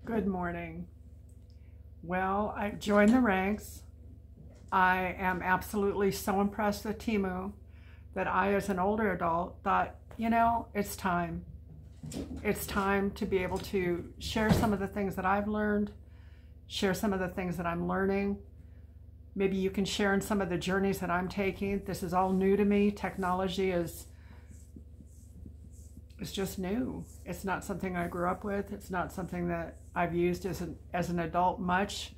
Good morning. Well, I joined the ranks. I am absolutely so impressed with Temu that I, as an older adult, thought, it's time. It's time to be able to share some of the things that I've learned, share some of the things that I'm learning. Maybe you can share in some of the journeys that I'm taking. This is all new to me. Technology is just new. It's not something I grew up with. It's not something that I've used as an adult much.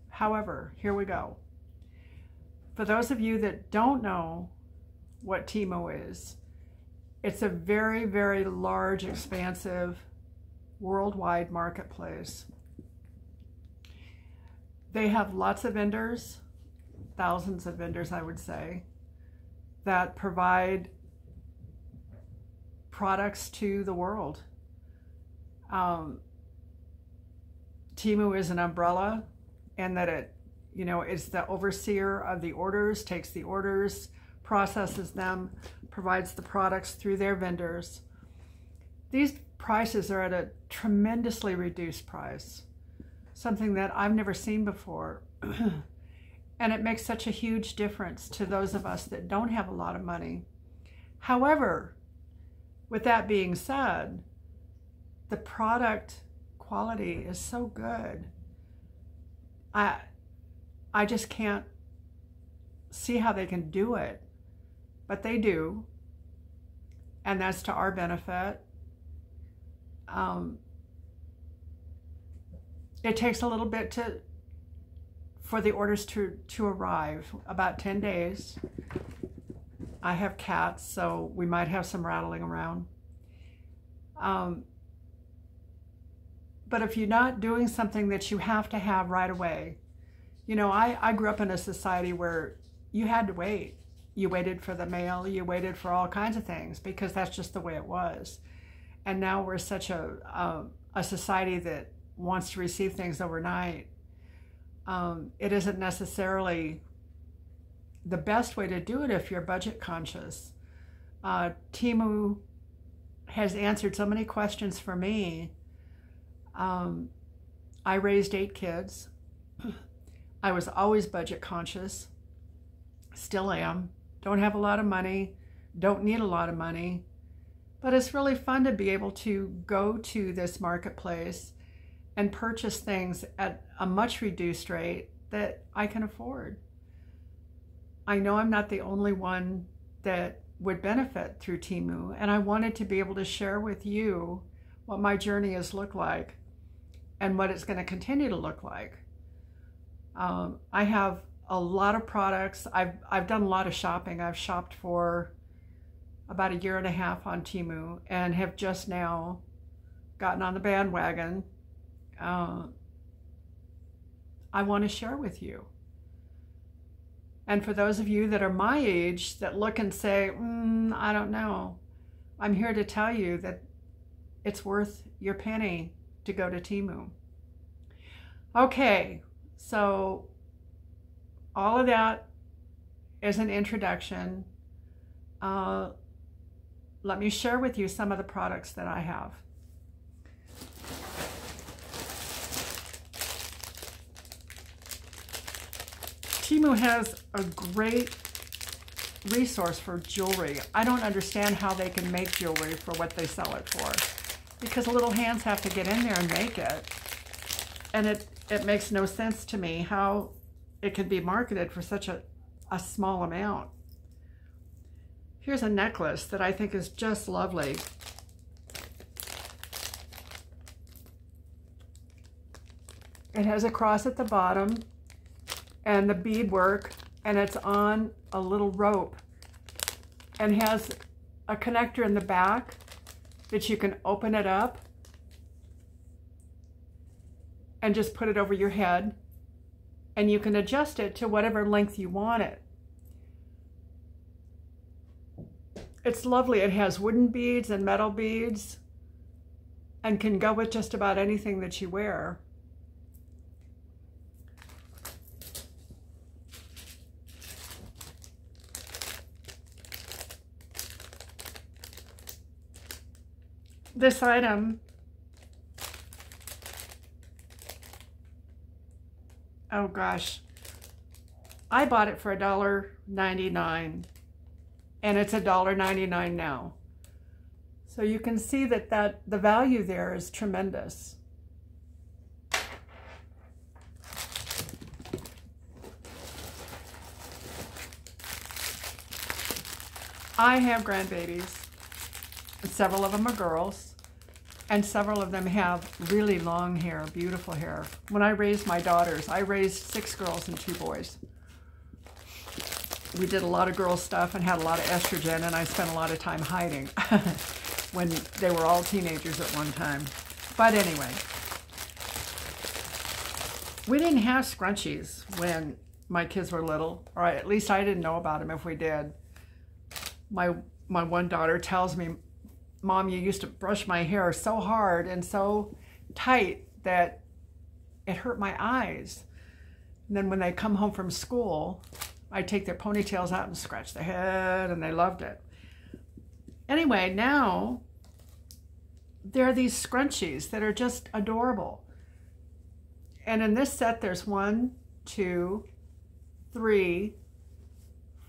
However, here we go. For those of you that don't know what Temu is, it's a very, very large, expansive, worldwide marketplace. They have lots of vendors, thousands of vendors, I would say, that provide products to the world. Temu is an umbrella, and that it, is the overseer of the orders, takes the orders, processes them, provides the products through their vendors. These prices are at a tremendously reduced price, something that I've never seen before. And it makes such a huge difference to those of us that don't have a lot of money. However, with that being said, the product quality is so good. I just can't see how they can do it, but they do, and that's to our benefit. It takes a little bit for the orders to arrive, about 10 days. I have cats, so we might have some rattling around. But if you're not doing something that you have to have right away, I grew up in a society where you had to wait. You waited for the mail, you waited for all kinds of things because that's just the way it was. And now we're such a society that wants to receive things overnight. It isn't necessarily the best way to do it if you're budget conscious. Temu has answered so many questions for me. I raised 8 kids. I was always budget conscious, still am. Don't have a lot of money, don't need a lot of money, but it's really fun to be able to go to this marketplace and purchase things at a much reduced rate that I can afford. I know I'm not the only one that would benefit through Temu, and I wanted to be able to share with you what my journey has looked like and what it's going to continue to look like. I have a lot of products. I've done a lot of shopping. I've shopped for about 1.5 years on Temu and have just now gotten on the bandwagon. I want to share with you. And for those of you that are my age that look and say, I don't know, I'm here to tell you that it's worth your penny to go to Temu. Okay, so all of that is an introduction. Let me share with you some of the products that I have. Temu has a great resource for jewelry. I don't understand how they can make jewelry for what they sell it for, because little hands have to get in there and make it. And it makes no sense to me how it can be marketed for such a small amount. Here's a necklace that I think is just lovely. It has a cross at the bottom and the beadwork, and it's on a little rope and has a connector in the back that you can open it up and just put it over your head, and you can adjust it to whatever length you want it. It's lovely. It has wooden beads and metal beads and can go with just about anything that you wear. This item, oh gosh, I bought it for $1.99 and it's $1.99 now. So you can see that the value there is tremendous. I have grandbabies. Several of them are girls, and several of them have really long hair, beautiful hair. When I raised my daughters, I raised 6 girls and 2 boys. We did a lot of girl stuff and had a lot of estrogen, and I spent a lot of time hiding when they were all teenagers at one time. But anyway, we didn't have scrunchies when my kids were little, or at least I didn't know about them if we did. My one daughter tells me, Mom, you used to brush my hair so hard and so tight that it hurt my eyes. And then when they come home from school, I take their ponytails out and scratch their head, and they loved it. Anyway, now there are these scrunchies that are just adorable. And in this set, there's 1, 2, 3,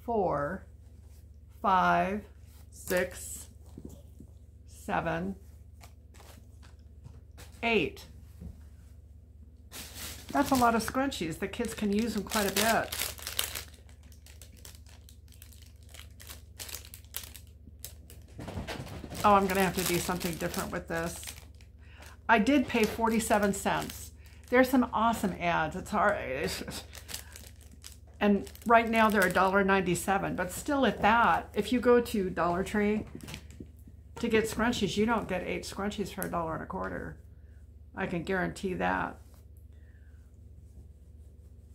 4, 5, 6, 7, 8. That's a lot of scrunchies. The kids can use them quite a bit. Oh, I'm gonna have to do something different with this. I did pay 47 cents. There's some awesome ads. It's hard. And right now they're $1.97, but still at that, if you go to Dollar Tree to get scrunchies, you don't get 8 scrunchies for $1.25. I can guarantee that.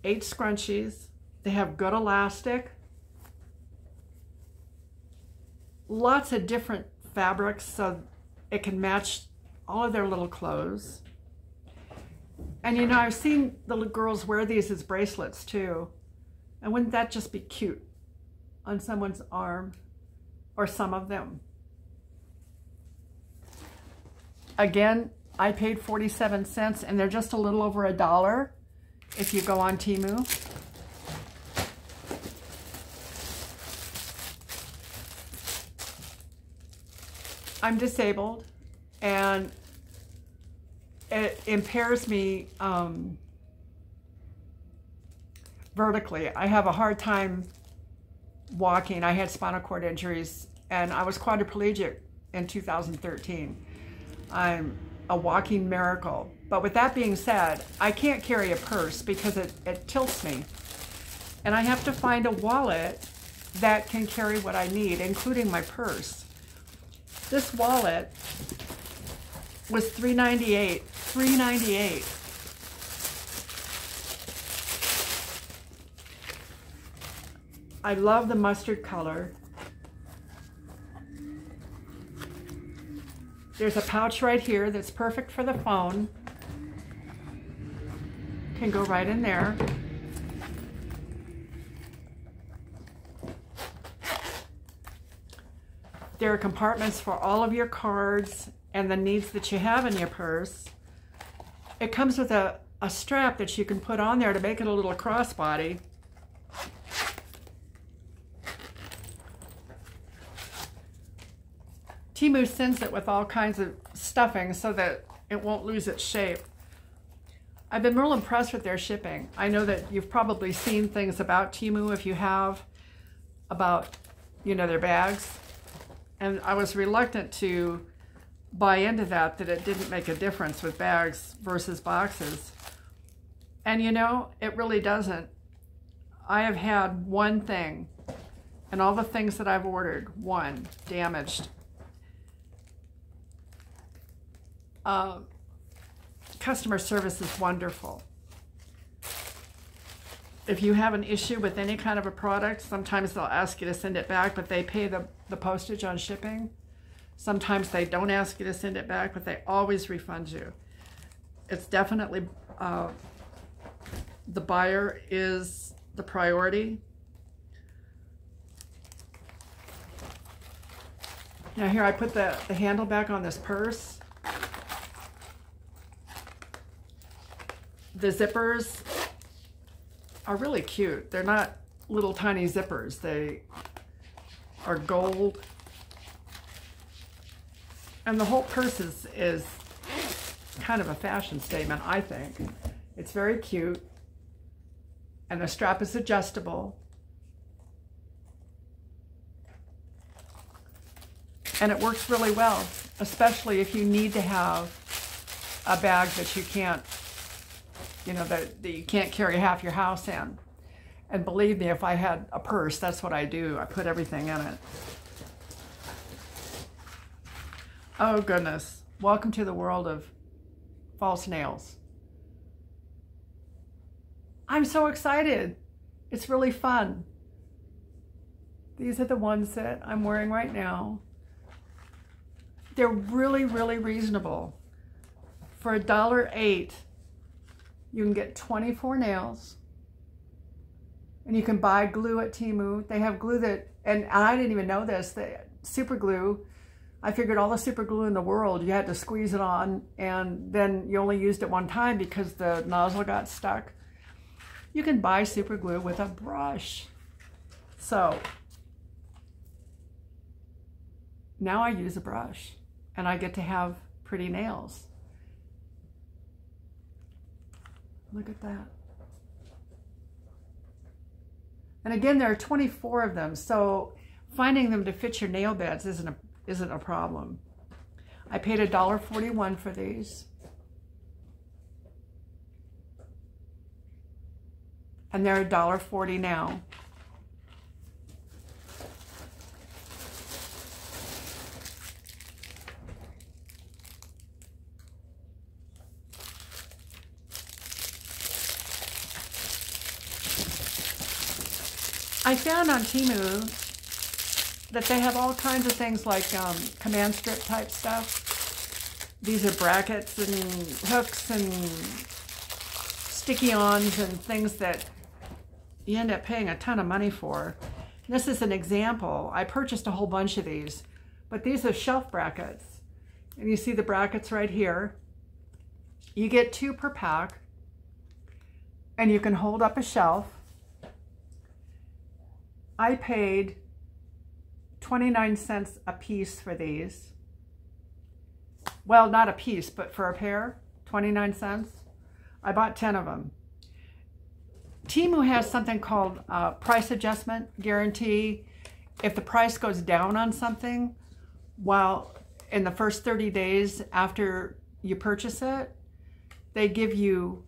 8 scrunchies. They have good elastic. Lots of different fabrics so it can match all of their little clothes. And you know, I've seen the little girls wear these as bracelets too. And wouldn't that just be cute on someone's arm, or some of them? Again, I paid 47 cents, and they're just a little over $1 if you go on Temu. I'm disabled, and it impairs me vertically. I have a hard time walking. I had spinal cord injuries, and I was quadriplegic in 2013. I'm a walking miracle. But with that being said, I can't carry a purse because it tilts me. And I have to find a wallet that can carry what I need, including my purse. This wallet was $3.98. $3.98. I love the mustard color. There's a pouch right here that's perfect for the phone. Can go right in there. There are compartments for all of your cards and the needs that you have in your purse. It comes with a strap that you can put on there to make it a little crossbody. Temu sends it with all kinds of stuffing so that it won't lose its shape. I've been real impressed with their shipping. I know that you've probably seen things about Temu, if you have, about, you know, their bags. And I was reluctant to buy into that it didn't make a difference with bags versus boxes. And you know, it really doesn't. I have had one thing, and all the things that I've ordered, one damaged. Customer service is wonderful. If you have an issue with any kind of a product, sometimes they'll ask you to send it back, but they pay the postage on shipping. Sometimes they don't ask you to send it back, but they always refund you. It's definitely, the buyer is the priority. Now here I put the handle back on this purse. The zippers are really cute. They're not little tiny zippers. They are gold. And the whole purse is kind of a fashion statement, I think. It's very cute. And the strap is adjustable. And it works really well, especially if you need to have a bag that you can't, you know, that you can't carry half your house in. And believe me, if I had a purse, that's what I do. I put everything in it. Oh goodness. Welcome to the world of false nails. I'm so excited. It's really fun. These are the ones that I'm wearing right now. They're really, really reasonable. For $1.08, you can get 24 nails. And you can buy glue at Temu. They have glue that, and I didn't even know this, the super glue. I figured all the super glue in the world, you had to squeeze it on, and then you only used it one time because the nozzle got stuck. You can buy super glue with a brush. So now I use a brush and I get to have pretty nails. Look at that. And again, there are 24 of them, so finding them to fit your nail beds isn't a problem. I paid $1.41 for these. And they're $1.40 now. I found on Temu that they have all kinds of things like command strip type stuff. These are brackets and hooks and sticky-ons and things that you end up paying a ton of money for. This is an example. I purchased a whole bunch of these, but these are shelf brackets. And you see the brackets right here. You get 2 per pack, and you can hold up a shelf. I paid 29 cents a piece for these. Well, not a piece, but for a pair, 29 cents. I bought 10 of them. Temu has something called price adjustment guarantee. If the price goes down on something, while in the first 30 days after you purchase it, they give you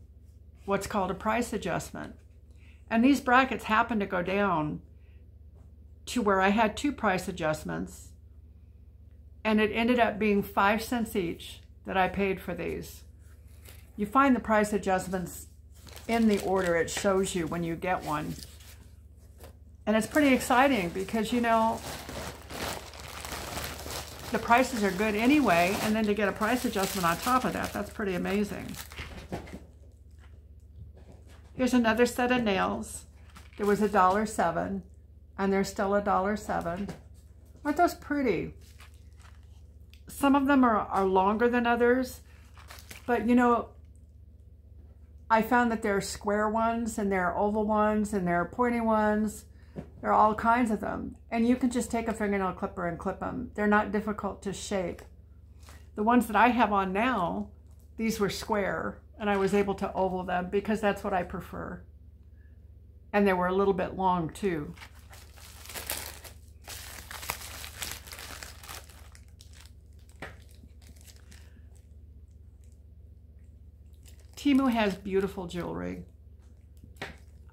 what's called a price adjustment. And these brackets happen to go down to where I had 2 price adjustments, and it ended up being 5 cents each that I paid for these. You find the price adjustments in the order. It shows you when you get one. And it's pretty exciting because, you know, the prices are good anyway, and then to get a price adjustment on top of that, that's pretty amazing. Here's another set of nails. There was $1.07. And they're still $1.07. Aren't those pretty? Some of them are longer than others, but you know, I found that there are square ones and there are oval ones and there are pointy ones. There are all kinds of them. And you can just take a fingernail clipper and clip them. They're not difficult to shape. The ones that I have on now, these were square, and I was able to oval them because that's what I prefer. And they were a little bit long too. Temu has beautiful jewelry.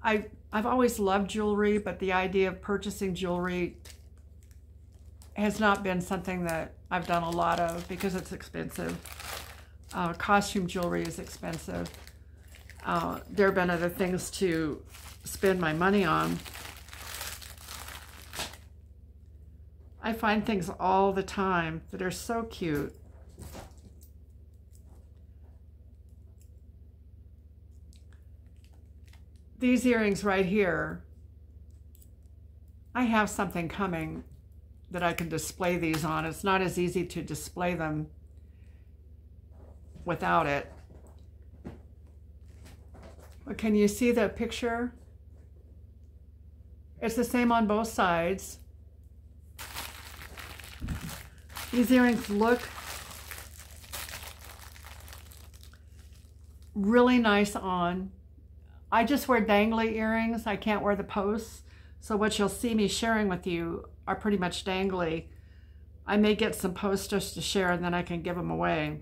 I've always loved jewelry, but the idea of purchasing jewelry has not been something that I've done a lot of because it's expensive. Costume jewelry is expensive. There have been other things to spend my money on. I find things all the time that are so cute. These earrings right here, I have something coming that I can display these on. It's not as easy to display them without it. But can you see the picture? It's the same on both sides. These earrings look really nice on. I just wear dangly earrings. I can't wear the posts. So what you'll see me sharing with you are pretty much dangly. I may get some posts just to share and then I can give them away.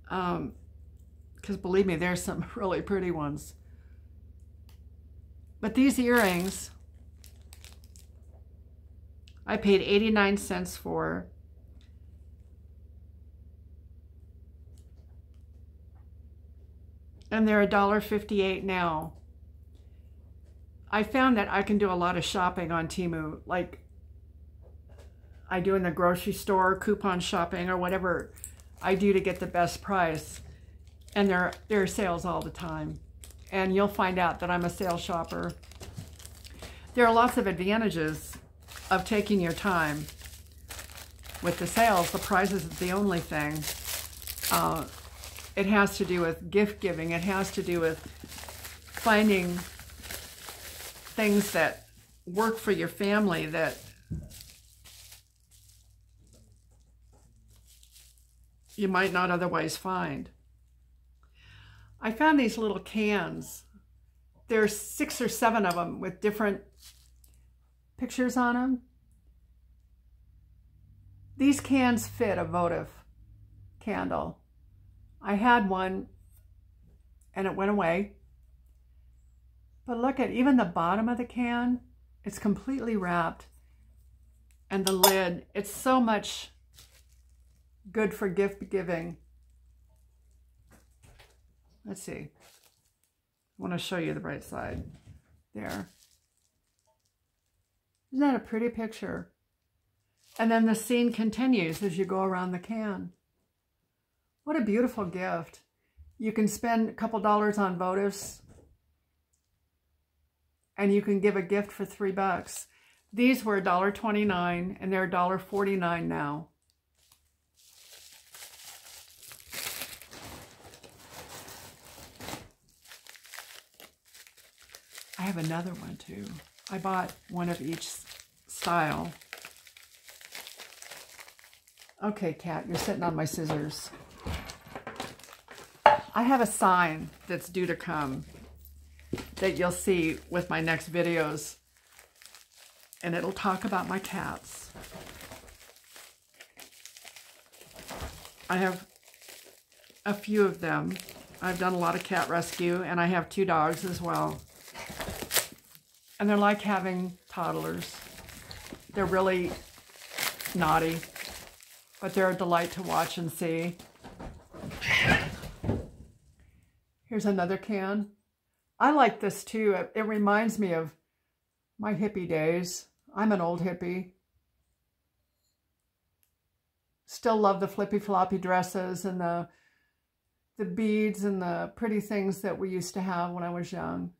Because believe me, there's some really pretty ones. But these earrings, I paid 89 cents for. And they're $1.58 now. I found that I can do a lot of shopping on Temu, like I do in the grocery store, coupon shopping, or whatever I do to get the best price. And there are sales all the time. And you'll find out that I'm a sale shopper. There are lots of advantages of taking your time with the sales. The price isn't the only thing. It has to do with gift giving. It has to do with finding things that work for your family that you might not otherwise find. I found these little cans. There's 6 or 7 of them with different pictures on them. These cans fit a votive candle. I had one and it went away. But look at even the bottom of the can, it's completely wrapped. And the lid, it's so much good for gift giving. Let's see. I want to show you the right side. There. Isn't that a pretty picture? And then the scene continues as you go around the can. What a beautiful gift. You can spend a couple dollars on votives and you can give a gift for $3. These were $1.29 and they're $1.49 now. I have another one too. I bought one of each style. Okay, Kat, you're sitting on my scissors. I have a sign that's due to come that you'll see with my next videos, and it'll talk about my cats. I have a few of them. I've done a lot of cat rescue, and I have 2 dogs as well. And they're like having toddlers. They're really naughty, but they're a delight to watch and see. Here's another can. I like this too. It reminds me of my hippie days. I'm an old hippie. Still love the flippy floppy dresses and the beads and the pretty things that we used to have when I was young.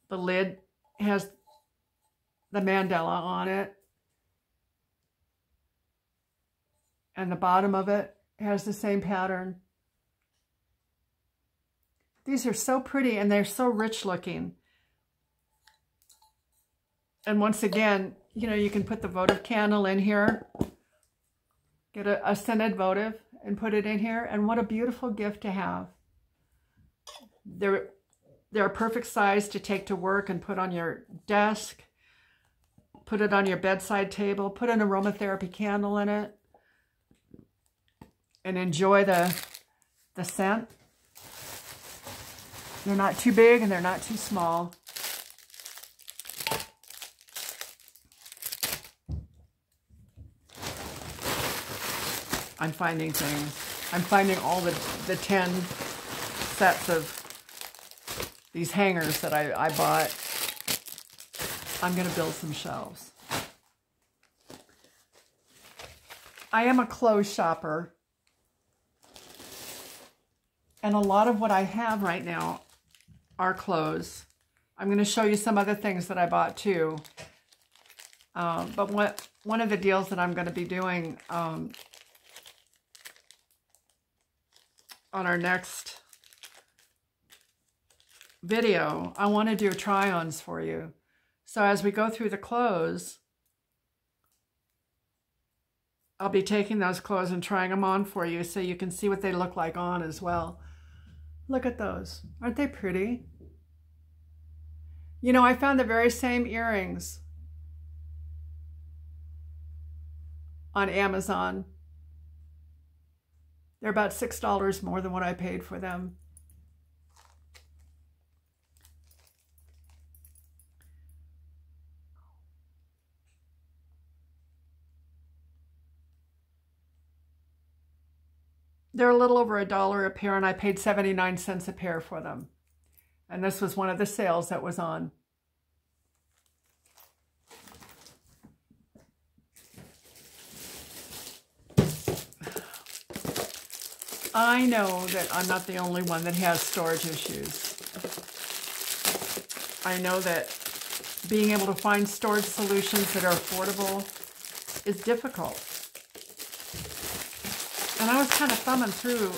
The lid has the mandala on it. And the bottom of it has the same pattern. These are so pretty and they're so rich looking. And once again, you know, you can put the votive candle in here. Get a scented votive and put it in here. And what a beautiful gift to have. They're a perfect size to take to work and put on your desk. Put it on your bedside table. Put an aromatherapy candle in it. And enjoy the scent. They're not too big and they're not too small. I'm finding things. I'm finding all the 10 sets of these hangers that I bought. I'm going to build some shelves. I am a clothes shopper. And a lot of what I have right now are clothes. I'm going to show you some other things that I bought too. But one of the deals that I'm going to be doing on our next video, I want to do try-ons for you. So as we go through the clothes, I'll be taking those clothes and trying them on for you so you can see what they look like on as well. Look at those. Aren't they pretty? You know, I found the very same earrings on Amazon. They're about $6 more than what I paid for them. They're a little over $1 a pair, and I paid 79 cents a pair for them. And this was one of the sales that was on. I know that I'm not the only one that has storage issues. I know that being able to find storage solutions that are affordable is difficult. And I was kind of thumbing through.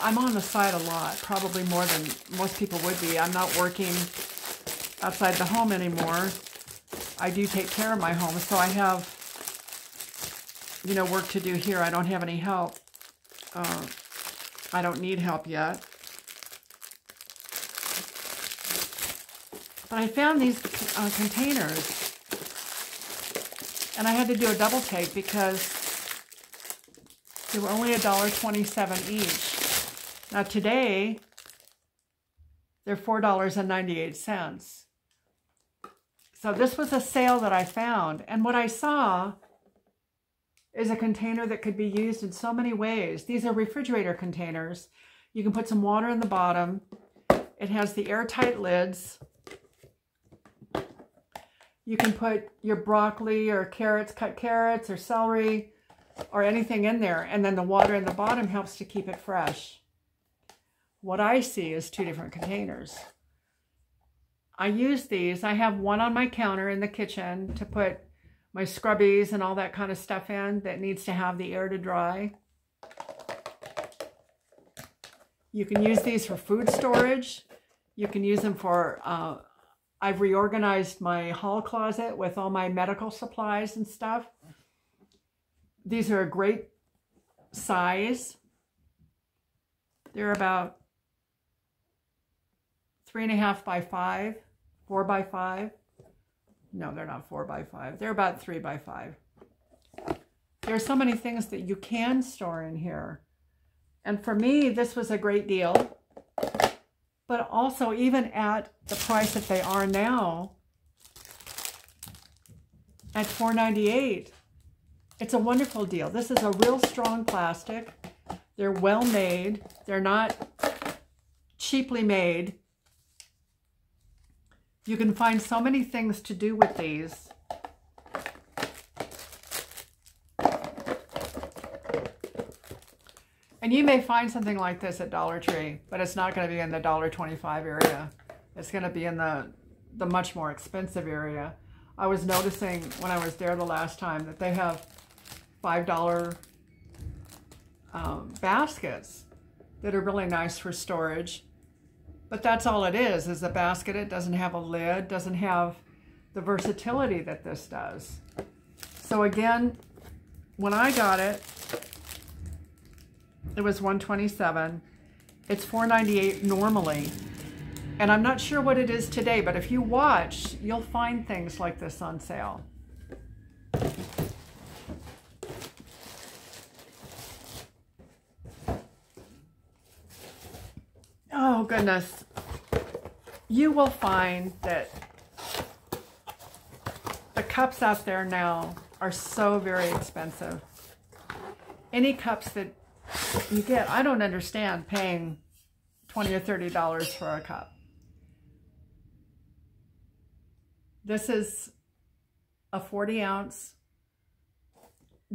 I'm on the side a lot, probably more than most people would be. I'm not working outside the home anymore. I do take care of my home, so I have, you know, work to do here. I don't have any help. I don't need help yet. But I found these containers, and I had to do a double take because they were only $1.27 each. Now today, they're $4.98. So this was a sale that I found. And what I saw is a container that could be used in so many ways. These are refrigerator containers. You can put some water in the bottom. It has the airtight lids. You can put your broccoli or carrots, cut carrots or celery, or anything in there, and then the water in the bottom helps to keep it fresh. What I see is two different containers. I use these. I have one on my counter in the kitchen to put my scrubbies and all that kind of stuff in that needs to have the air to dry. You can use these for food storage. You can use them for, I've reorganized my hall closet with all my medical supplies and stuff. These are a great size. They're about 3.5 by 5, 4 by 5. No, they're not 4 by 5. They're about 3 by 5. There are so many things that you can store in here. And for me, this was a great deal. But also, even at the price that they are now, at $4.98, it's a wonderful deal. This is a real strong plastic. They're well made. They're not cheaply made. You can find so many things to do with these. And you may find something like this at Dollar Tree, but it's not going to be in the $1.25 area. It's going to be in the much more expensive area. I was noticing when I was there the last time that they have $5 baskets that are really nice for storage. But that's all it is a basket. It doesn't have a lid, doesn't have the versatility that this does. So again, when I got it, it was $127. It's $4.98 normally. And I'm not sure what it is today, but if you watch, you'll find things like this on sale. Oh, goodness. You will find that the cups out there now are so very expensive. Any cups that you get, I don't understand paying $20 or $30 for a cup. This is a 40-ounce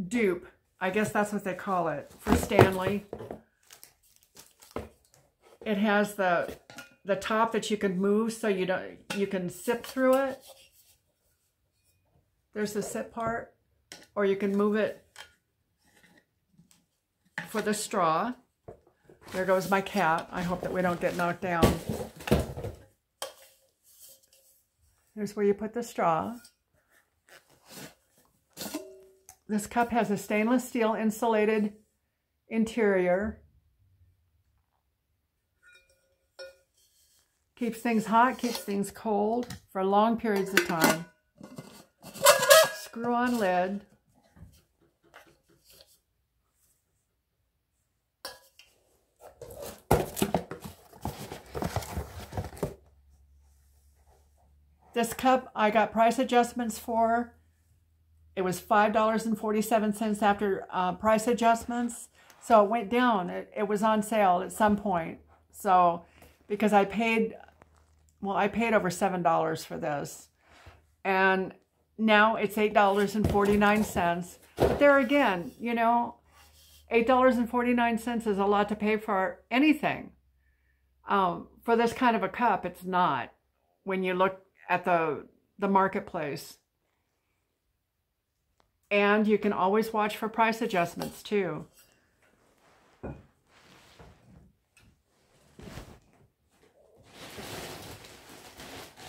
dupe. I guess that's what they call it, for Stanley. It has the top that you can move so you can sip through it. There's the sip part, or you can move it for the straw. There goes my cat. I hope that we don't get knocked down. Here's where you put the straw. This cup has a stainless steel insulated interior. Keeps things hot, keeps things cold for long periods of time. Screw-on lid. This cup I got price adjustments for. It was $5.47 after price adjustments. So it went down. It was on sale at some point. So because I paid over $7 for this. And now it's $8.49. But there again, you know, $8.49 is a lot to pay for anything. For this kind of a cup, it's not when you look at the marketplace. And you can always watch for price adjustments too.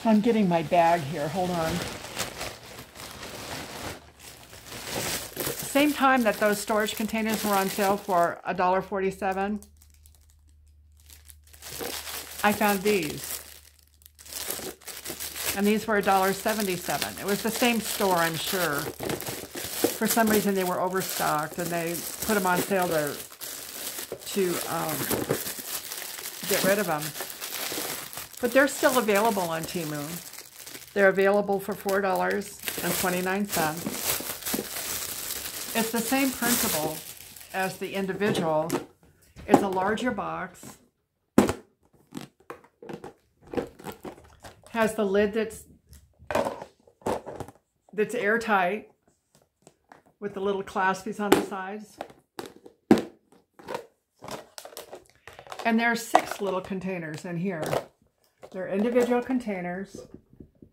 I'm getting my bag here, hold on. Same time that those storage containers were on sale for $1.47, I found these. And these were $1.77. It was the same store, I'm sure. For some reason, they were overstocked, and they put them on sale to get rid of them. But they're still available on Temu. They're available for $4.29. It's the same principle as the individual. It's a larger box. Has the lid that's airtight with the little claspies on the sides. And there are 6 little containers in here. They're individual containers.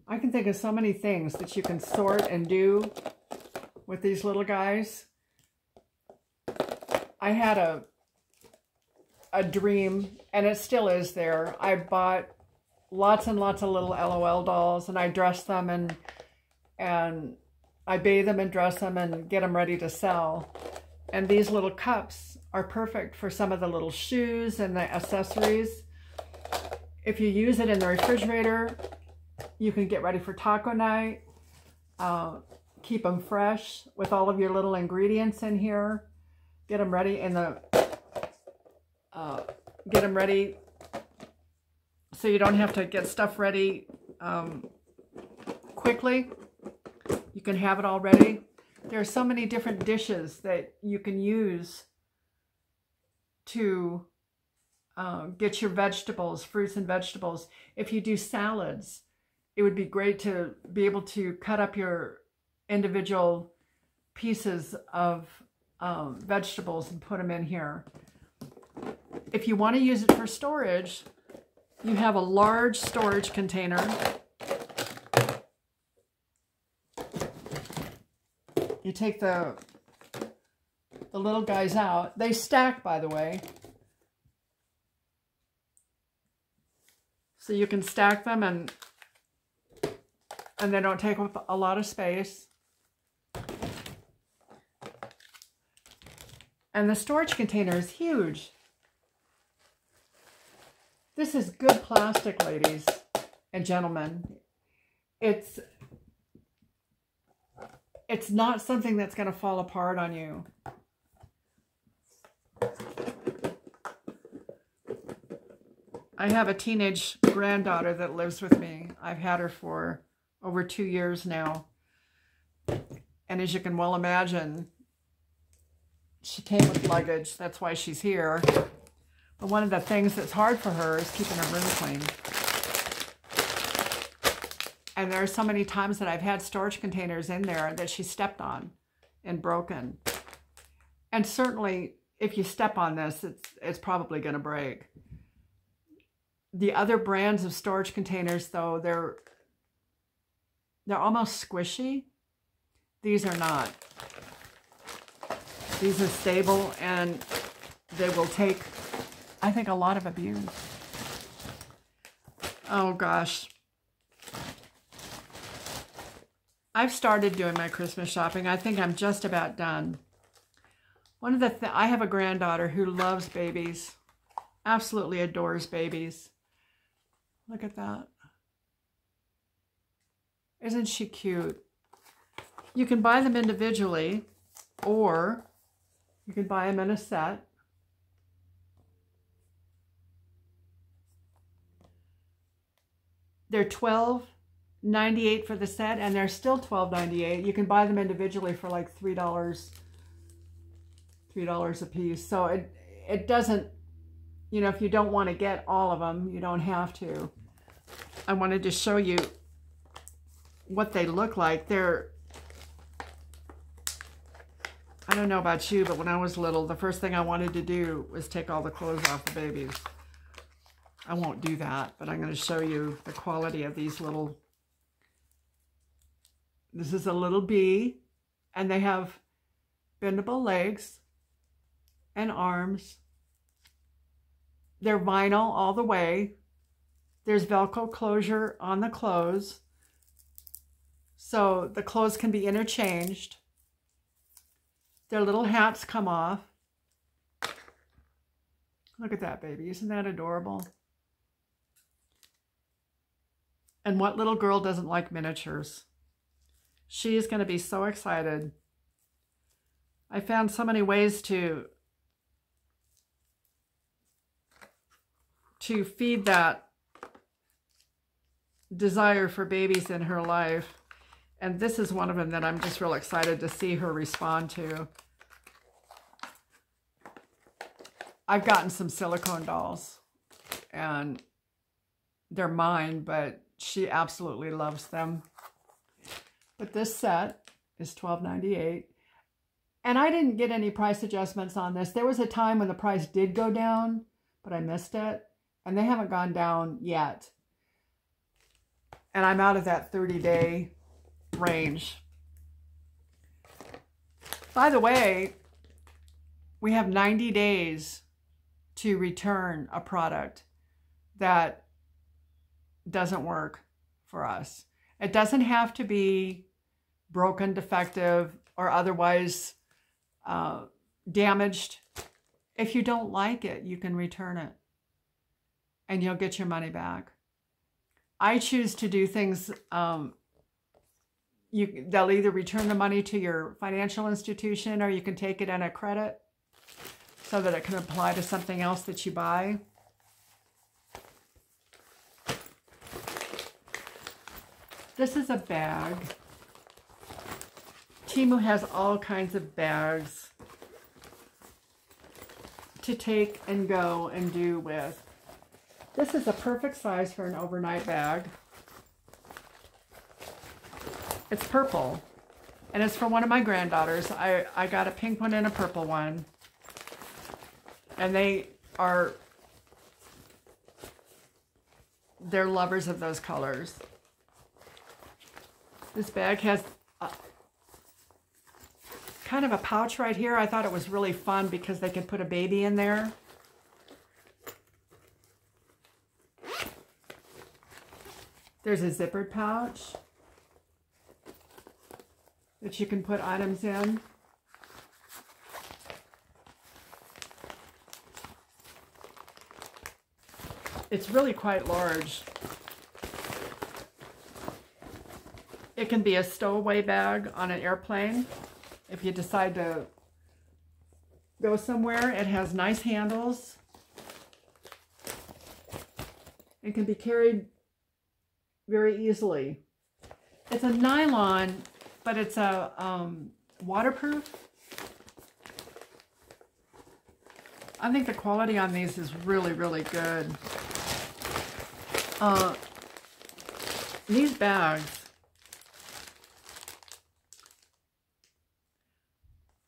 I can think of so many things that you can sort and do with these little guys. I had a dream, and it still is there. I bought lots and lots of little LOL dolls, and I dress them and I bathe them and dress them and get them ready to sell. And these little cups are perfect for some of the little shoes and the accessories. If you use it in the refrigerator, you can get ready for taco night. Keep them fresh with all of your little ingredients in here. Get them ready in the get them ready so you don't have to get stuff ready quickly. You can have it all ready. There are so many different dishes that you can use to get your vegetables, fruits and vegetables. If you do salads, it would be great to be able to cut up your individual pieces of vegetables and put them in here. If you want to use it for storage, you have a large storage container. You take the little guys out. They stack, by the way. So you can stack them and they don't take up a lot of space. And the storage container is huge. This is good plastic, ladies and gentlemen. It's not something that's going to fall apart on you. I have a teenage granddaughter that lives with me. I've had her for over 2 years now. And as you can well imagine, she came with luggage. That's why she's here. But one of the things that's hard for her is keeping her room clean. And there are so many times that I've had storage containers in there that she stepped on and broken. And certainly, if you step on this, it's probably going to break. The other brands of storage containers, though, they're almost squishy. These are not. These are stable, and they will take, I think, a lot of abuse. Oh gosh. I've started doing my Christmas shopping. I think I'm just about done. I have a granddaughter who loves babies. Absolutely adores babies. Look at that. Isn't she cute? You can buy them individually, or you can buy them in a set. They're $12.98 for the set, and they're still $12.98. You can buy them individually for like $3 a piece. So it doesn't, you know, if you don't want to get all of them, you don't have to. I wanted to show you what they look like. I don't know about you, but when I was little, the first thing I wanted to do was take all the clothes off the babies. I won't do that, but I'm going to show you the quality of these little. This is a little bee, and they have bendable legs and arms. They're vinyl all the way. There's Velcro closure on the clothes, so the clothes can be interchanged. Their little hats come off. Look at that baby. Isn't that adorable? And what little girl doesn't like miniatures? She is going to be so excited. I found so many ways to feed that desire for babies in her life. And this is one of them that I'm just real excited to see her respond to. I've gotten some silicone dolls, and they're mine, but she absolutely loves them. But this set is $12.98. And I didn't get any price adjustments on this. There was a time when the price did go down, but I missed it. And they haven't gone down yet. And I'm out of that 30-day range. By the way, we have 90 days to return a product that doesn't work for us. It doesn't have to be broken, defective, or otherwise damaged. If you don't like it, you can return it and you'll get your money back. I choose to do things, they'll either return the money to your financial institution, or you can take it in a credit so that it can apply to something else that you buy. This is a bag. Temu has all kinds of bags to take and go and do with. This is a perfect size for an overnight bag. It's purple, and it's for one of my granddaughters. I got a pink one and a purple one, and they're lovers of those colors. This bag has kind of a pouch right here. I thought it was really fun because they could put a baby in there. There's a zippered pouch that you can put items in. It's really quite large. It can be a stowaway bag on an airplane if you decide to go somewhere. It has nice handles. It can be carried very easily. It's a nylon, but it's a waterproof. I think the quality on these is really, really good. These bags,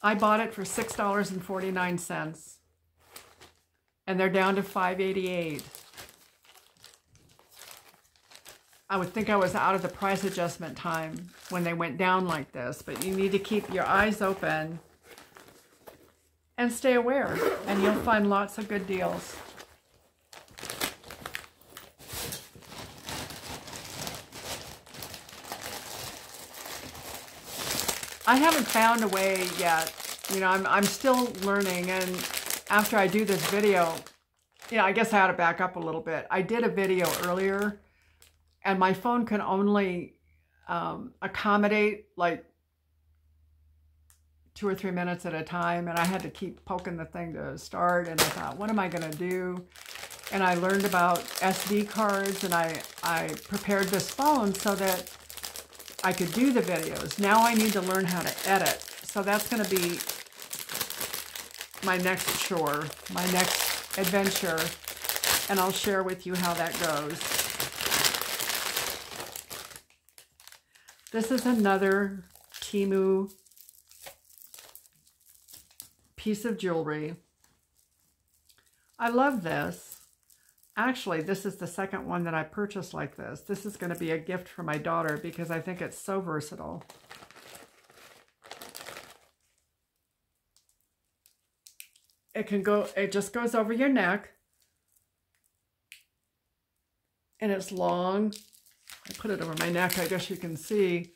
I bought it for $6.49, and they're down to $5.88. I would think I was out of the price adjustment time when they went down like this, but you need to keep your eyes open and stay aware, and you'll find lots of good deals. I haven't found a way yet. You know, I'm still learning, and after I do this video, you know, I guess I ought to back up a little bit. I did a video earlier, and my phone can only accommodate like 2 or 3 minutes at a time, and I had to keep poking the thing to start, and I thought, what am I going to do? And I learned about SD cards, and I prepared this phone so that I could do the videos. Now I need to learn how to edit. So that's going to be my next chore, my next adventure, and I'll share with you how that goes. This is another Temu piece of jewelry. I love this. Actually, this is the second one that I purchased like this. This is going to be a gift for my daughter because I think it's so versatile. It just goes over your neck. And it's long. I put it over my neck, I guess you can see,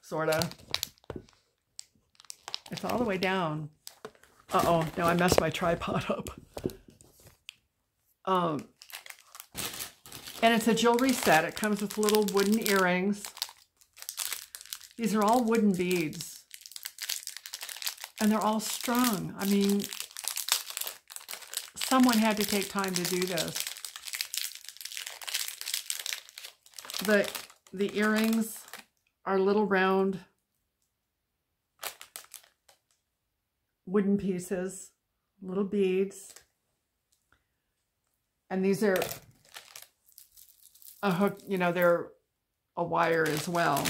sort of. It's all the way down. Uh-oh, now I messed my tripod up. And it's a jewelry set. It comes with little wooden earrings. These are all wooden beads. And they're all strung. I mean, someone had to take time to do this. The earrings are little round wooden pieces, little beads. And these are a hook, you know, they're a wire as well.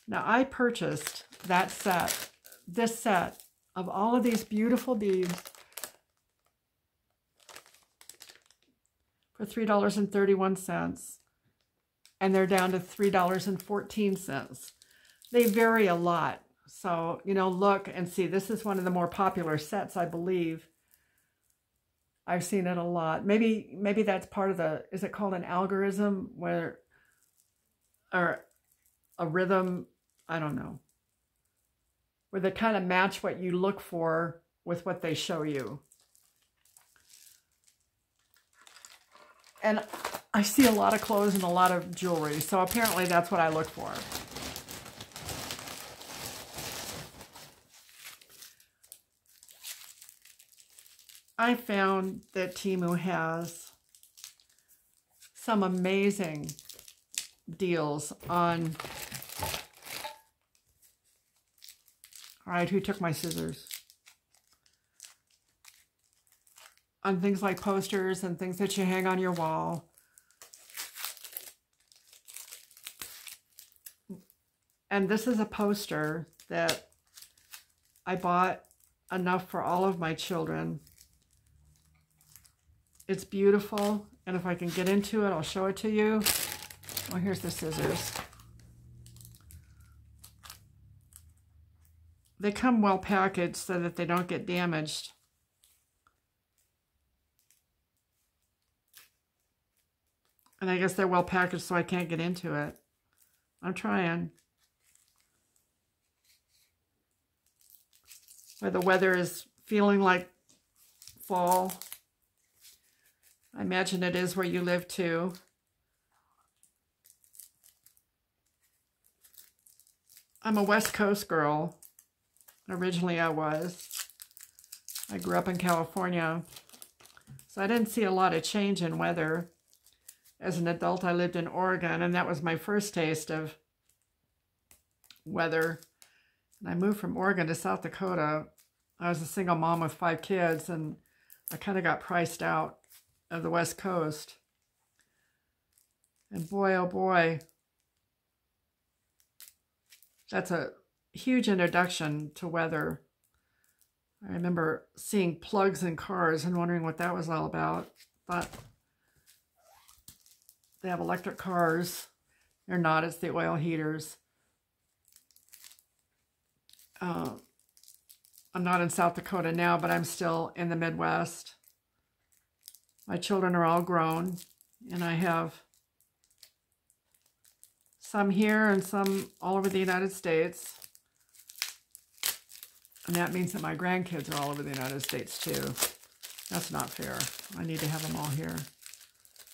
Now I purchased that set, this set of all of these beautiful beads for $3.31, and they're down to $3.14. They vary a lot. So, you know, look and see, this is one of the more popular sets, I believe. I've seen it a lot. Maybe that's part of the, is it called an algorithm where, or a rhythm? I don't know. Where they kind of match what you look for with what they show you. And I see a lot of clothes and a lot of jewelry, so apparently that's what I look for. I found that Temu has some amazing deals on, all right, who took my scissors? On things like posters and things that you hang on your wall. And this is a poster that I bought enough for all of my children. It's beautiful, and if I can get into it, I'll show it to you. Oh, here's the scissors. They come well packaged so that they don't get damaged. And I guess they're well packaged so I can't get into it. I'm trying. Where the weather is feeling like fall. I imagine it is where you live too. I'm a West Coast girl. Originally I was. I grew up in California. So I didn't see a lot of change in weather. As an adult, I lived in Oregon, and that was my first taste of weather. And I moved from Oregon to South Dakota. I was a single mom with 5 kids, and I kind of got priced out of the West Coast. And boy, oh boy, that's a huge introduction to weather. I remember seeing plugs in cars and wondering what that was all about. But They have electric cars. They're not, it's the oil heaters. I'm not in South Dakota now, but I'm still in the Midwest. My children are all grown, and I have some here and some all over the United States. And that means that my grandkids are all over the United States too. That's not fair. I need to have them all here.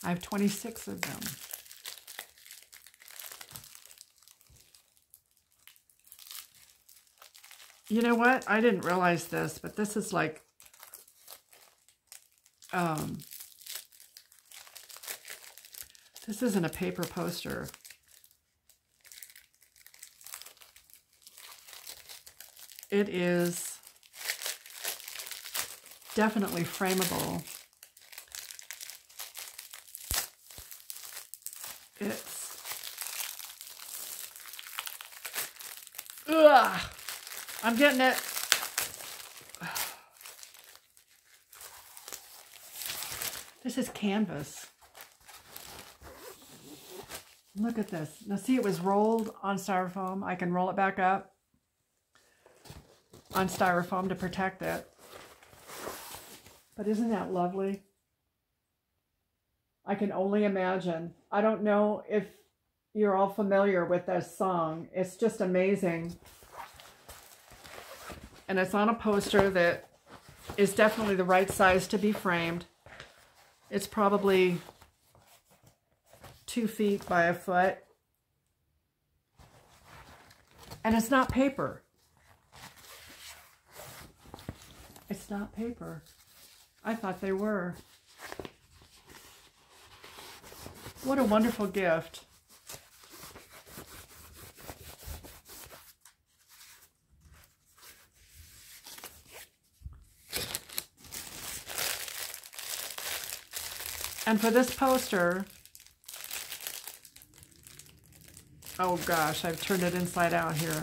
I have 26 of them. You know what? I didn't realize this, but this is like, this isn't a paper poster. It is definitely frameable. It's, ugh, I'm getting it. This is canvas. Look at this. Now see, it was rolled on styrofoam. I can roll it back up on styrofoam to protect it. But isn't that lovely? I can only imagine. I don't know if you're all familiar with this song. It's just amazing. And it's on a poster that is definitely the right size to be framed. It's probably 2 feet by a foot. And it's not paper. It's not paper. I thought they were. What a wonderful gift. And for this poster, oh gosh, I've turned it inside out here.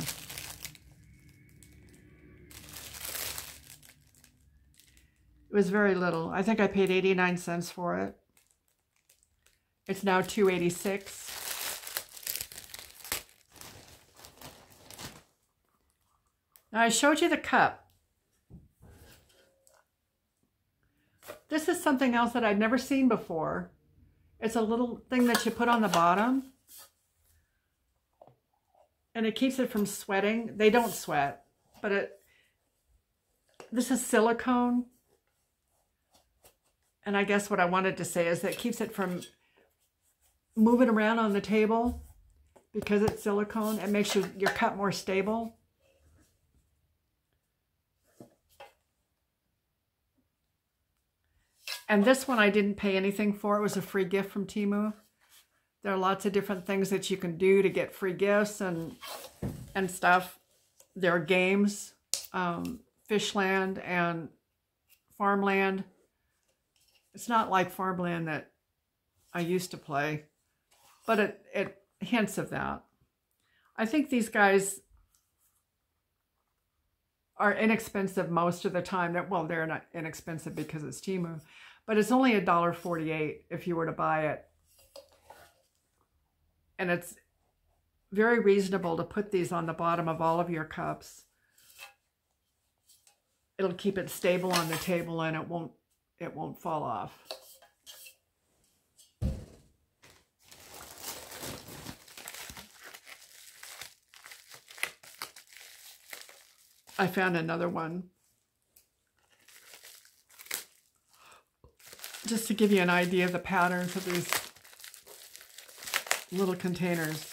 It was very little. I think I paid 89 cents for it. It's now $2.86. Now I showed you the cup. This is something else that I'd never seen before. It's a little thing that you put on the bottom. And it keeps it from sweating. They don't sweat, but this is silicone. And I guess what I wanted to say is that it keeps it from moving around on the table. Because it's silicone, it makes your cup more stable. And this one I didn't pay anything for. It was a free gift from Temu. There are lots of different things that you can do to get free gifts and stuff. There are games, Fishland and Farmland. It's not like Farmland that I used to play, but it hints of that. I think these guys are inexpensive most of the time. Well, they're not inexpensive because it's Temu, but it's only $1.48 if you were to buy it. And it's very reasonable to put these on the bottom of all of your cups. It'll keep it stable on the table and it won't fall off. I found another one. Just to give you an idea of the patterns of these little containers.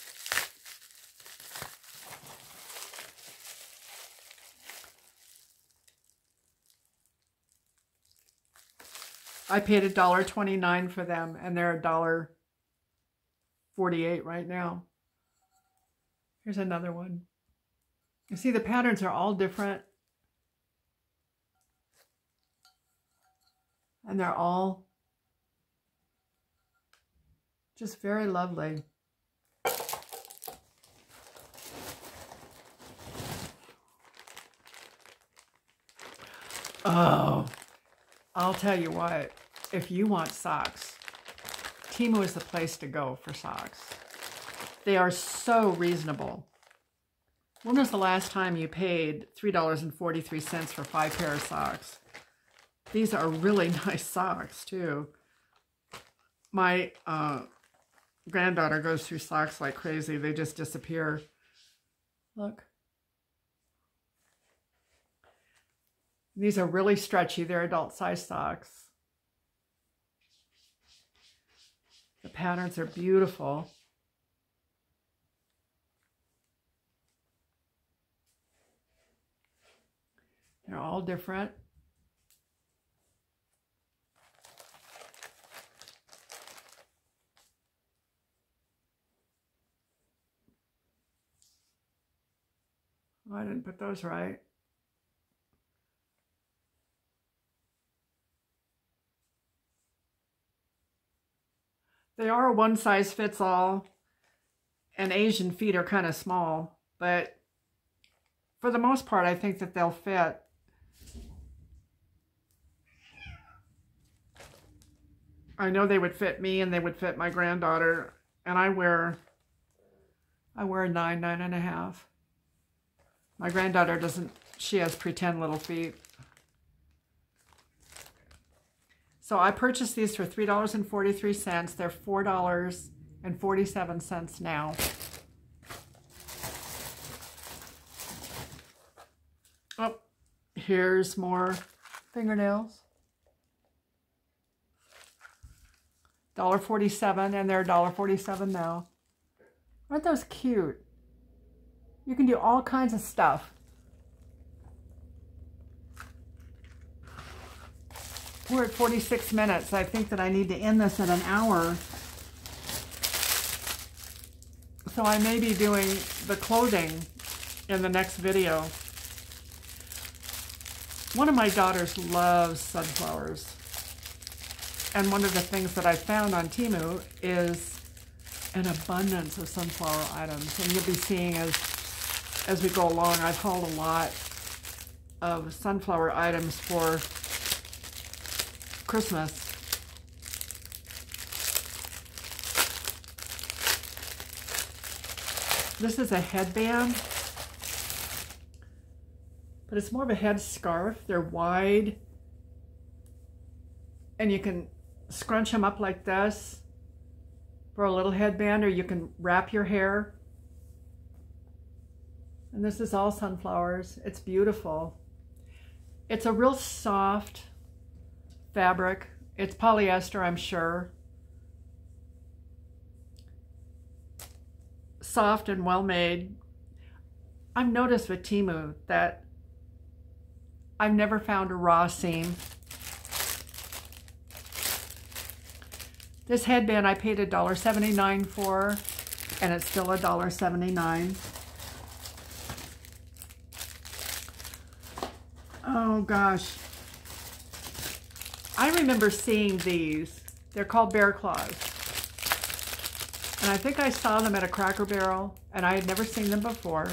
I paid $1.29 for them, and they're $1.48 right now. Here's another one. You see, the patterns are all different. And they're all just very lovely. Oh, I'll tell you what, if you want socks, Temu is the place to go for socks. They are so reasonable. When was the last time you paid $3.43 for 5 pair of socks? These are really nice socks, too. My granddaughter goes through socks like crazy. They just disappear. Look. These are really stretchy. They're adult-sized socks. The patterns are beautiful. They're all different. Oh, I didn't put those right. They are one size fits all, and Asian feet are kind of small, but for the most part, I think that they'll fit. I know they would fit me and they would fit my granddaughter, and I wear a 9.5. My granddaughter doesn't, she has pretend little feet. So I purchased these for $3.43. They're $4.47 now. Oh, here's more fingernails. $1.47, and they're $1.47 now. Aren't those cute? You can do all kinds of stuff. We're at 46 minutes. I think that I need to end this at an hour. So I may be doing the clothing in the next video. One of my daughters loves sunflowers. And one of the things that I found on Temu is an abundance of sunflower items. And you'll be seeing as we go along, I've hauled a lot of sunflower items for Christmas. This is a headband, but it's more of a head scarf. They're wide, and you can scrunch them up like this for a little headband, or you can wrap your hair. And this is all sunflowers. It's beautiful. It's a real soft fabric. It's polyester, I'm sure. Soft and well made. I've noticed with Temu that I've never found a raw seam. This headband I paid $1.79 for, and it's still $1.79. Oh gosh. I remember seeing these. They're called bear claws. And I think I saw them at a Cracker Barrel, and I had never seen them before.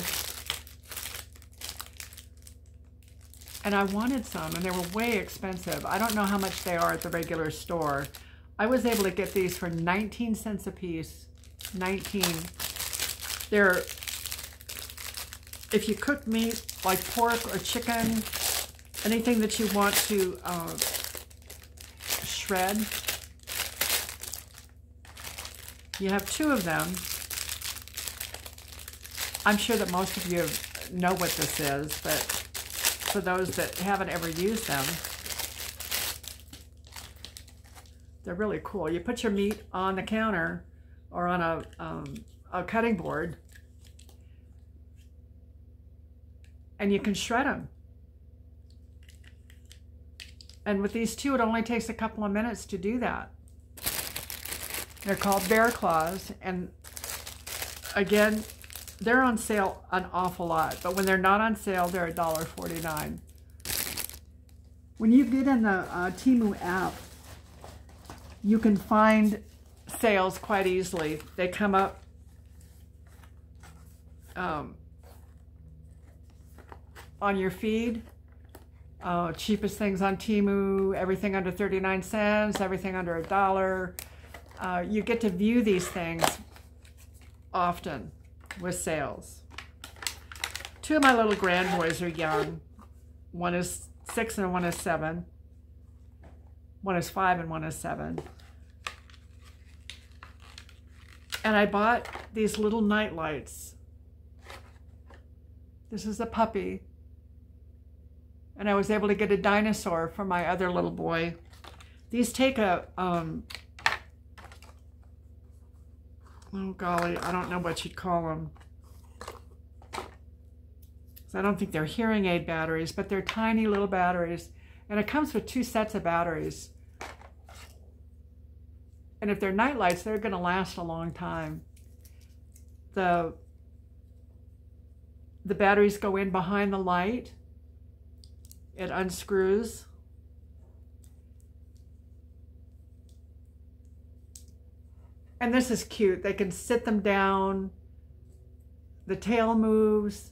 And I wanted some, and they were way expensive. I don't know how much they are at the regular store. I was able to get these for 19 cents a piece. 19. They're, if you cook meat like pork or chicken, anything that you want to shred, you have 2 of them. I'm sure that most of you know what this is, but for those that haven't ever used them, they're really cool. You put your meat on the counter or on a cutting board, and you can shred them. And with these 2, it only takes a couple of minutes to do that. They're called bear claws, and again, they're on sale an awful lot, but when they're not on sale, they're $1.49. When you get in the Temu app, you can find sales quite easily. They come up on your feed. Cheapest things on Temu, everything under 39 cents, everything under $1. you get to view these things often with sales. Two of my little grand boys are young. One is 6 and one is 7. One is 5 and one is 7. And I bought these little night lights. This is a puppy. And I was able to get a dinosaur for my other little boy. These take a, oh golly, I don't know what you'd call them. I don't think they're hearing aid batteries, but they're tiny little batteries. And it comes with 2 sets of batteries. And if they're night lights, they're going to last a long time. The batteries go in behind the light. It unscrews. And this is cute. They can sit them down. The tail moves.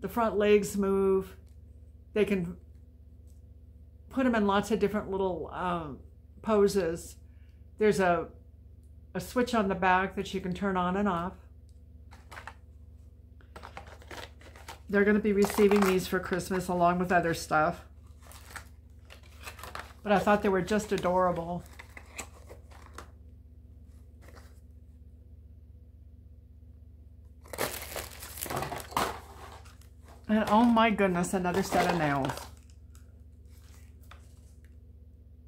The front legs move. They can put them in lots of different little poses. There's a switch on the back that you can turn on and off. They're going to be receiving these for Christmas along with other stuff. But I thought they were just adorable. And oh my goodness, another set of nails.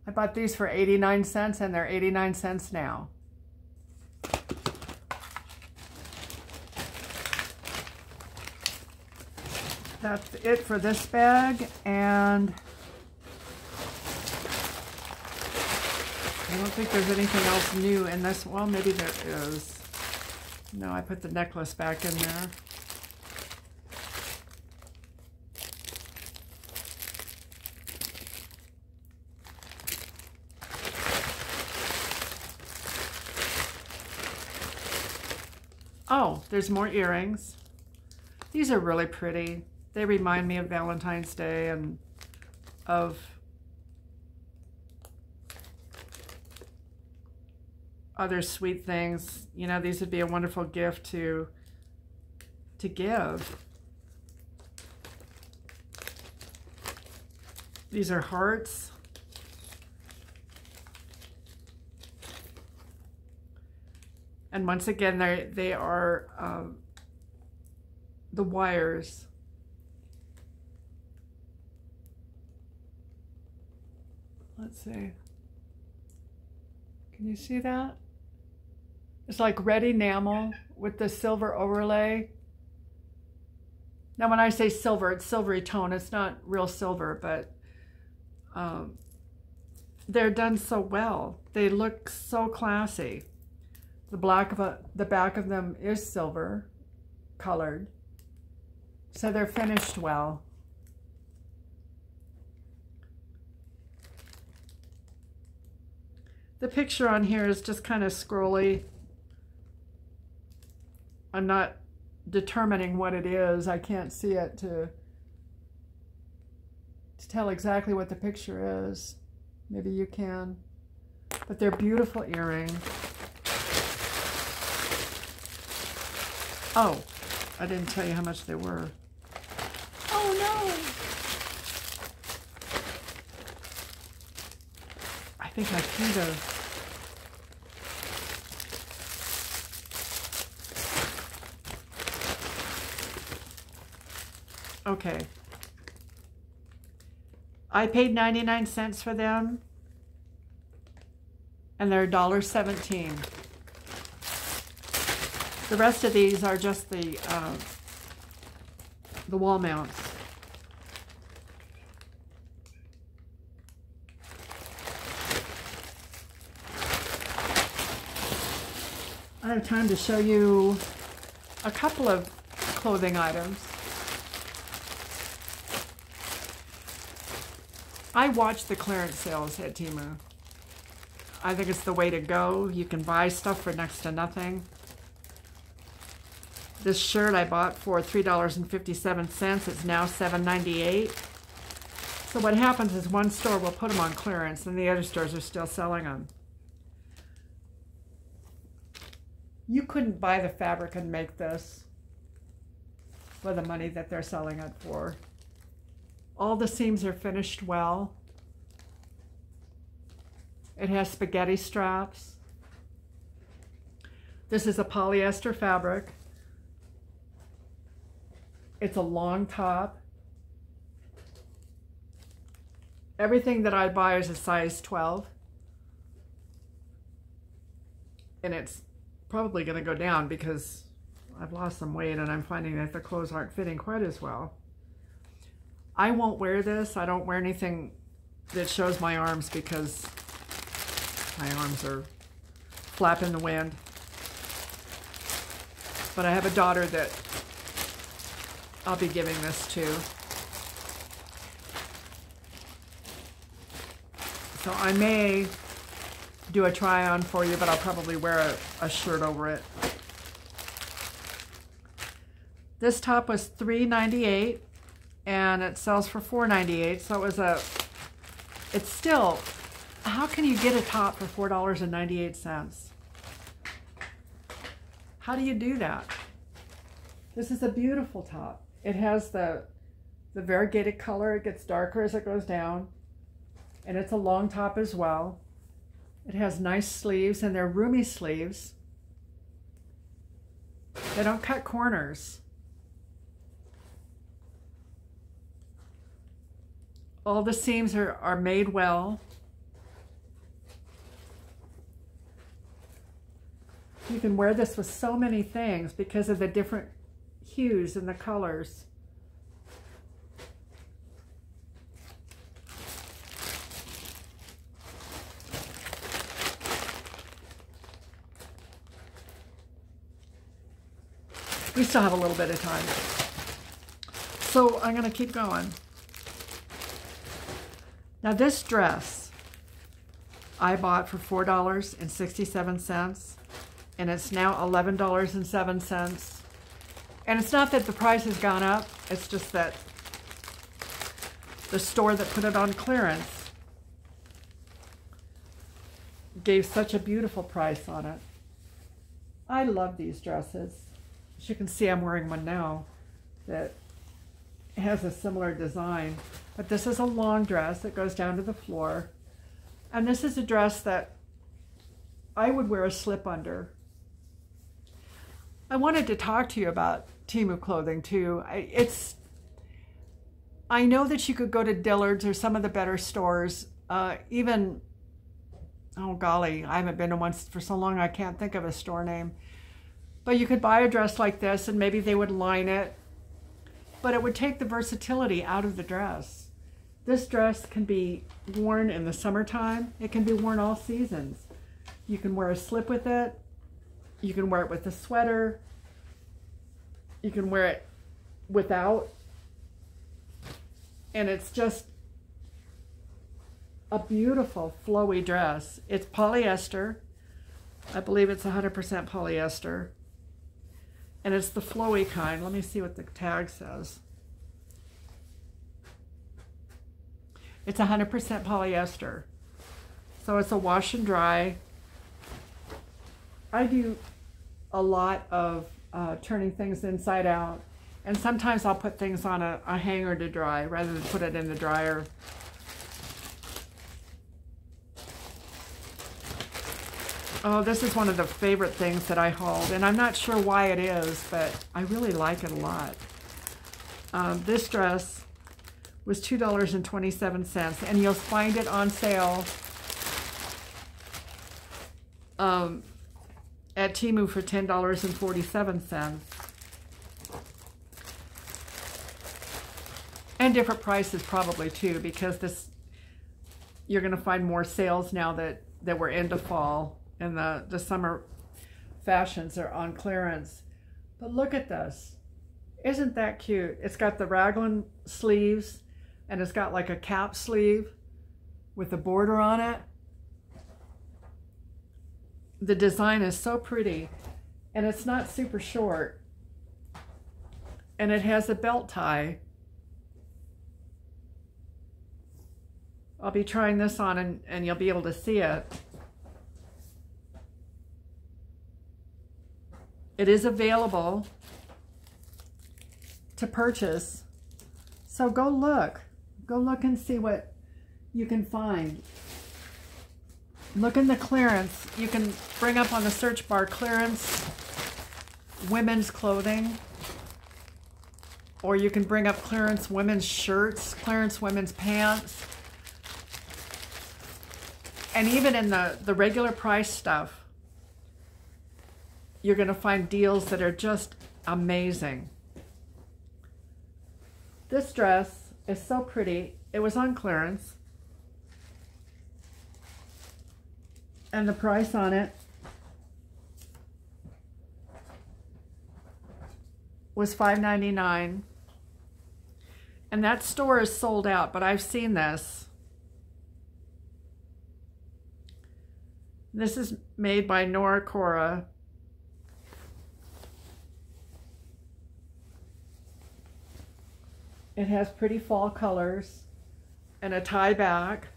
I bought these for 89 cents and they're 89 cents now. That's it for this bag, and I don't think there's anything else new in this. Well, maybe there is. No, I put the necklace back in there. Oh, there's more earrings. These are really pretty. They remind me of Valentine's Day and of other sweet things. You know, these would be a wonderful gift to give. These are hearts. And once again, they are the wires. Let's see. Can you see that? It's like red enamel with the silver overlay. Now when I say silver, it's silvery tone. It's not real silver, but they're done so well. They look so classy. The back of them is silver colored. So they're finished well. The picture on here is just kind of scrolly. I'm not determining what it is. I can't see it to tell exactly what the picture is. Maybe you can. But they're beautiful earrings. Oh, I didn't tell you how much they were. Oh no! I think I kind of... Okay. I paid 99 cents for them, and they're $1.17. The rest of these are just the wall mounts. I have time to show you a couple of clothing items. I watch the clearance sales at Temu. I think it's the way to go. You can buy stuff for next to nothing. This shirt I bought for $3.57. It's now $7.98. So what happens is one store will put them on clearance and the other stores are still selling them. You couldn't buy the fabric and make this for the money that they're selling it for. All the seams are finished well. It has spaghetti straps. This is a polyester fabric. It's a long top. Everything that I buy is a size 12. And it's probably going to go down because I've lost some weight and I'm finding that the clothes aren't fitting quite as well. I won't wear this. I don't wear anything that shows my arms because my arms are flapping the wind. But I have a daughter that I'll be giving this to. So I may do a try on for you, but I'll probably wear a shirt over it. This top was $3.98 and it sells for $4.98. So it's still, how can you get a top for $4.98? How do you do that? This is a beautiful top. It has the variegated color. It gets darker as it goes down. And it's a long top as well. It has nice sleeves, and they're roomy sleeves. They don't cut corners. All the seams are made well. You can wear this with so many things because of the different hues and the colors. We still have a little bit of time. So I'm going to keep going. Now this dress I bought for $4.67 and it's now $11.07. And it's not that the price has gone up, it's just that the store that put it on clearance gave such a beautiful price on it. I love these dresses. As you can see, I'm wearing one now that has a similar design. But this is a long dress that goes down to the floor. And this is a dress that I would wear a slip under. I wanted to talk to you about Temu clothing too. I know that you could go to Dillard's or some of the better stores, even, oh golly, I haven't been to one for so long I can't think of a store name. But you could buy a dress like this and maybe they would line it, but it would take the versatility out of the dress. This dress can be worn in the summertime. It can be worn all seasons. You can wear a slip with it. You can wear it with a sweater. You can wear it without. And it's just a beautiful flowy dress. It's polyester. I believe it's 100% polyester. And it's the flowy kind. Let me see what the tag says. It's 100% polyester. So it's a wash and dry. I do a lot of turning things inside out. And sometimes I'll put things on a hanger to dry rather than put it in the dryer. Oh, this is one of the favorite things that I hauled, and I'm not sure why it is, but I really like it a lot. This dress was $2.27, and you'll find it on sale at Temu for $10.47. And different prices probably too, because you're going to find more sales now that we're into fall. And the summer fashions are on clearance. But look at this. Isn't that cute? It's got the raglan sleeves and it's got like a cap sleeve with a border on it. The design is so pretty and it's not super short. And it has a belt tie. I'll be trying this on and you'll be able to see it. It is available to purchase. So go look. Go look and see what you can find. Look in the clearance. You can bring up on the search bar clearance women's clothing. Or you can bring up clearance women's shirts, clearance women's pants. And even in the regular price stuff, you're going to find deals that are just amazing. This dress is so pretty. It was on clearance. And the price on it was $5.99. And that store is sold out, but I've seen this. This is made by Nora Cora. It has pretty fall colors and a tie back.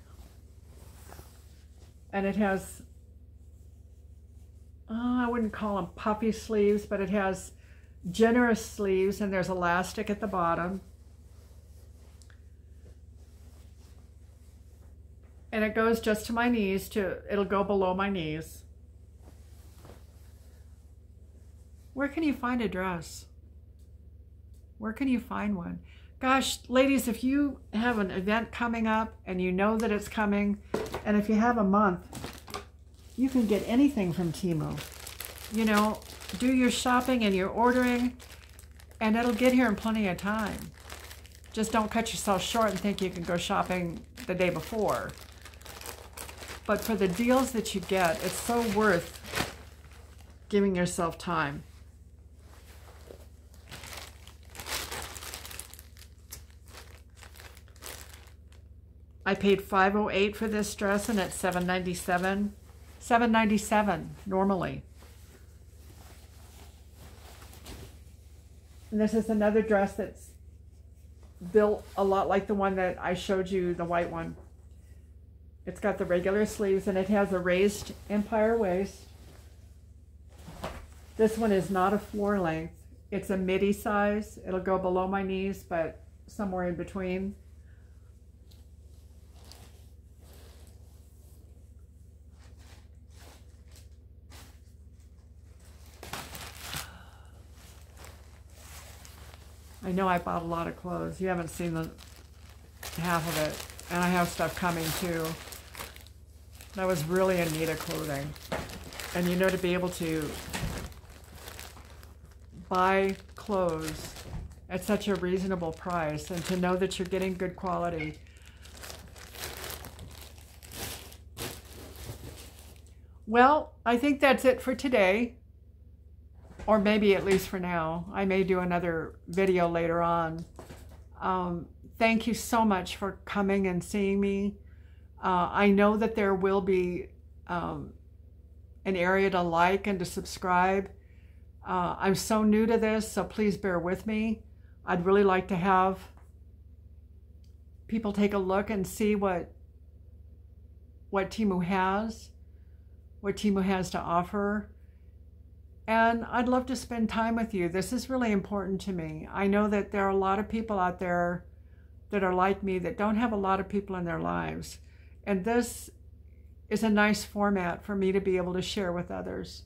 And it has, I wouldn't call them puffy sleeves, but it has generous sleeves and there's elastic at the bottom. And it goes just to my knees, it'll go below my knees. Where can you find a dress? Where can you find one? Gosh, ladies, if you have an event coming up and you know that it's coming, and if you have a month, you can get anything from Temu. You know, do your shopping and your ordering, and it'll get here in plenty of time. Just don't cut yourself short and think you can go shopping the day before. But for the deals that you get, it's so worth giving yourself time. I paid $5.08 for this dress and it's $7.97. $7.97 normally. And this is another dress that's built a lot like the one that I showed you, the white one. It's got the regular sleeves and it has a raised empire waist. This one is not a floor length. It's a midi size. It'll go below my knees, but somewhere in between. I know I bought a lot of clothes. You haven't seen the half of it. And I have stuff coming too. I was really in need of clothing. And you know, to be able to buy clothes at such a reasonable price and to know that you're getting good quality. Well, I think that's it for today. Or maybe at least for now. I may do another video later on. Thank you so much for coming and seeing me. I know that there will be an area to like and to subscribe. I'm so new to this, so please bear with me. I'd really like to have people take a look and see what Temu has, to offer. And I'd love to spend time with you. This is really important to me. I know that there are a lot of people out there that are like me that don't have a lot of people in their lives. And this is a nice format for me to be able to share with others.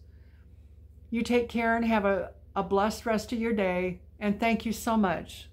You take care and have a blessed rest of your day. And thank you so much.